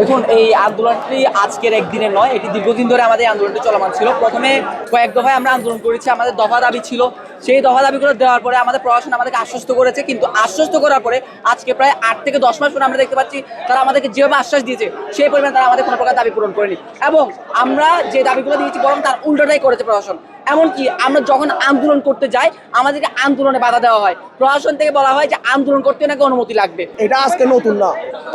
দেখুন, এই আন্দোলনটি আজকের একদিনের নয়, এটি দীর্ঘদিন ধরে আমাদের আন্দোলনটি চলমান ছিল। প্রথমে কয়েক দফায় আমরা আন্দোলন করেছি, আমাদের দফা দাবি ছিল। সেই দফা দাবিগুলো দেওয়ার পরে আমাদের প্রশাসন আমাদেরকে আশ্বস্ত করেছে, কিন্তু আশ্বস্ত করার পরে আজকে প্রায় 8 থেকে 10 মাস পরে আমরা দেখতে পাচ্ছি তারা আমাদেরকে যেভাবে আশ্বাস দিয়েছে সেই পরিমাণে তারা আমাদের কোনো প্রকার দাবি পূরণ করেনি, এবং আমরা যে দাবিগুলো দিয়েছি বরং তার উল্টোটাই করেছে প্রশাসন। এমনকি আমরা যখন আন্দোলন করতে যাই আমাদেরকে আন্দোলনে বাধা দেওয়া হয়, প্রশাসন থেকে বলা হয় যে আন্দোলন করতে নাকি অনুমতি লাগবে। এটা আজকে নতুন না,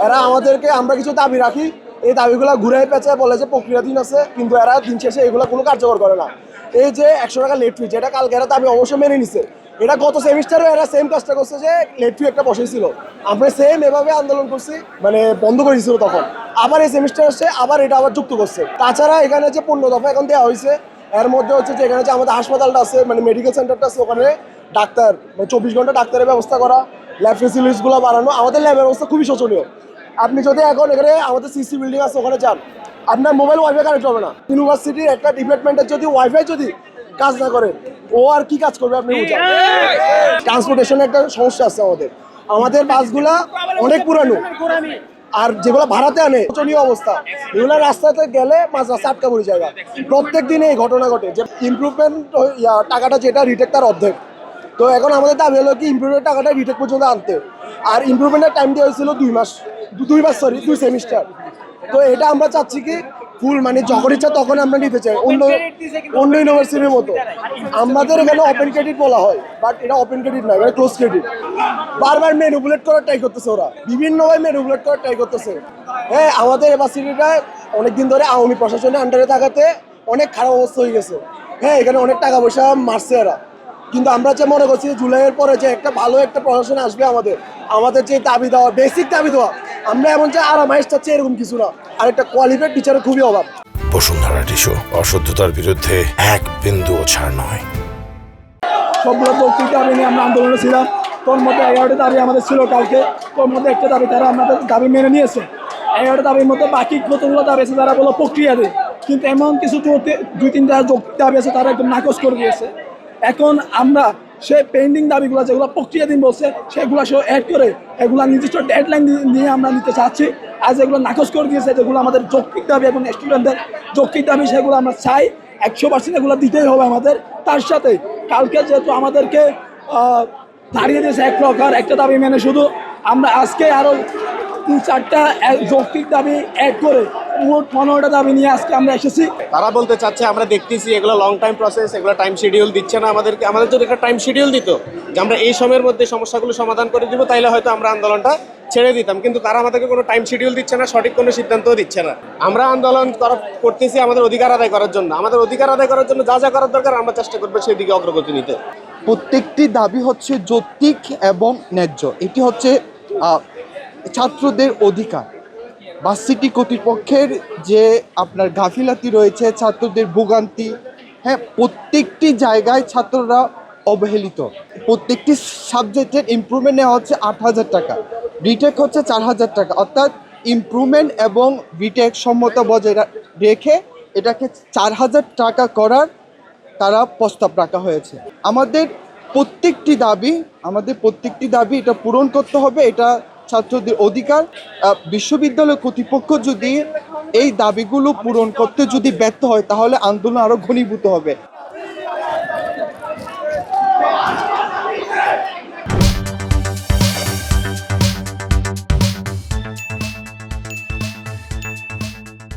এরা আমাদেরকে, আমরা কিছু দাবি রাখি, এই দাবিগুলো ঘুরাই পেঁচায় বলে যে প্রক্রিয়াধীন আছে, কিন্তু এরা দিন শেষে এগুলো কোনো কার্যকর করে না। এই যে 100 টাকা লেট ফি, যেটা কালকে এরা দাবি অবশ্যই মেনে নিছে, এটা গত সেমিস্টারে এরা সেম কাজটা করছে, যে লেট ফি একটা বসেছিল, আমরা সেম এভাবে আন্দোলন করছি, মানে বন্ধ করে দিয়েছিল তখন, আবার এই সেমিস্টার আসছে আবার এটা আবার যুক্ত করছে। তাছাড়া এখানে যে 15 দফা এখন দেওয়া হয়েছে, এর মধ্যে হচ্ছে যে এখানে যে আমাদের হাসপাতালটা আছে, মানে মেডিকেল সেন্টারটা আছে, ওখানে ডাক্তার, মানে 24 ঘন্টা ডাক্তারের ব্যবস্থা করা, ল্যাব ফেসিলিটিসগুলো বাড়ানো। আমাদের ল্যাবের অবস্থা খুবই শোচনীয়। আপনি যদি এখন এখানে আমাদের সিসি বিল্ডিং আছে ওখানে যান, আপনার মোবাইল ওয়াইফাই কানেক্ট হবে না। ইউনিভার্সিটির একটা ডিপার্টমেন্টের যদি ওয়াইফাই যদি কাজ না করে, ও আর কি কাজ করবে আপনি বুঝান। ট্রান্সপোর্টেশনের একটা সমস্যা আছে আমাদের, আমাদের বাসগুলা অনেক পুরানো, আর যেগুলো ভাড়াতে আনে শোচনীয় অবস্থা, এগুলো রাস্তাতে গেলে মাঝ রাস্তা আটকা পড়ে জায়গা। প্রত্যেক দিনে এই ঘটনা ঘটে যে ইমপ্রুভমেন্ট টাকাটা যেটা রিটেক তার অর্ধেক। তো এখন আমাদের দাবি হলো কি ইমপ্রুভমেন্ট টাকাটা রিটেক পর্যন্ত আনতে, আর ইমপ্রুভমেন্টের টাইম দেওয়া হয়েছিল 2 সেমিস্টার। তো এটা আমরা চাচ্ছি কি ফুল, মানে যখন ইচ্ছা তখন আমরা নিতে চাই, অন্য ইউনিভার্সিটির মতো। আমাদের এখানে ওপেন ক্রেডিট বলা হয়, বাট এটা ওপেন ক্রেডিট না, এটা ক্লোজ ক্রেডিট। বারবার ম্যানিপুলেট করার ট্রাই করতেছে ওরা, বিভিন্নভাবে ম্যানিপুলেট করার ট্রাই করতেছে। হ্যাঁ, আমাদের ইউনিভার্সিটিটা অনেকদিন ধরে আওয়ামী প্রশাসনের আন্ডারে থাকাতে অনেক খারাপ অবস্থা হয়ে গেছে। হ্যাঁ, এখানে অনেক টাকা পয়সা মারছে এরা, কিন্তু আমরা যে মনে করছি জুলাইয়ের পরে যে একটা ভালো একটা প্রশাসন আসবে, আমাদের যে দাবি দেওয়া, বেসিক দাবি দেওয়া, আমরা এমন যে আরামাইশ চাচ্ছি এরকম কিছু না, আর একটা কোয়ালিফাইড টিচারের খুবই অভাব। বসুন্ধরা টিস্যু, অশুদ্ধতার বিরুদ্ধে এক বিন্দুও ছাড় নয়। সবগুলো যৌক্তিক দাবি নিয়ে আমরা আন্দোলনে ছিলাম। তোর মধ্যে 11টা দাবি আমাদের ছিল কালকে, তোর মধ্যে একটা দাবি তারা আমাদের দাবি মেনে নিয়েছে। 11টা দাবির মধ্যে বাকি কতগুলো দাবি আছে তারা বলো প্রক্রিয়া দেয়, কিন্তু এমন কিছু 2-3টা যৌক্তিক দাবি আছে তারা একদম নাকচ করে দিয়েছে। এখন আমরা সেই পেন্ডিং দাবিগুলো যেগুলো প্রক্রিয়াধীন বলছে সেগুলো সব অ্যাড করে এগুলো নির্দিষ্ট ডেডলাইন নিয়ে আমরা নিতে চাচ্ছি। আর যেগুলো নাকচ করে দিয়েছে, যেগুলো আমাদের যৌক্তিক দাবি এবং স্টুডেন্টদের যৌক্তিক দাবি, সেগুলো আমরা চাই 100% এগুলো দিতেই হবে আমাদের। তার সাথে কালকে যেহেতু আমাদেরকে দাঁড়িয়ে দিয়েছে এক প্রকার একটা দাবি মেনে, শুধু আমরা আজকে আরও 3-4টা যৌক্তিক দাবি অ্যাড করে মোট 15টা দাবি নিয়ে আজকে আমরা এসেছি। তারা বলতে চাচ্ছে আমরা দেখতেছি এগুলো লং টাইম প্রসেস, এগুলো টাইম শিডিউল দিচ্ছে না আমাদেরকে। আমাদের যদি একটা টাইম শিডিউল দিত যে আমরা এই সময়ের মধ্যে সমস্যাগুলো সমাধান করে দিব, তাইলে হয়তো আমরা আন্দোলনটা ছেড়ে দিতাম, কিন্তু তারা আমাদেরকে কোনো টাইম শিডিউল দিচ্ছে না, সঠিক কোনো সিদ্ধান্তও দিচ্ছে না। আমরা আন্দোলন করতেছি আমাদের অধিকার আদায় করার জন্য, আমাদের অধিকার আদায় করার জন্য যা যা করার দরকার আমরা চেষ্টা করবো সেই দিকে অগ্রগতি নিতে। প্রত্যেকটি দাবি হচ্ছে যৌক্তিক এবং ন্যায্য। এটি হচ্ছে ছাত্রদের অধিকার। ভার্সিটি কর্তৃপক্ষের যে আপনার গাফিলাতি রয়েছে, ছাত্রদের ভোগান্তি, হ্যাঁ, প্রত্যেকটি জায়গায় ছাত্ররা অবহেলিত। প্রত্যেকটি সাবজেক্টের ইমপ্রুভমেন্ট নেওয়া হচ্ছে 8,000 টাকা, রিটেক হচ্ছে 4,000 টাকা, অর্থাৎ ইমপ্রুভমেন্ট এবং রিটেক সম্মত বজায় রেখে এটাকে 4,000 টাকা করার তারা প্রস্তাব রাখা হয়েছে। আমাদের প্রত্যেকটি দাবি এটা পূরণ করতে হবে, এটা ছাত্রদের অধিকার। বিশ্ববিদ্যালয় কর্তৃপক্ষ যদি এই দাবিগুলো পূরণ করতে যদি ব্যর্থ হয় তাহলে আন্দোলন আরও ঘনীভূত হবে।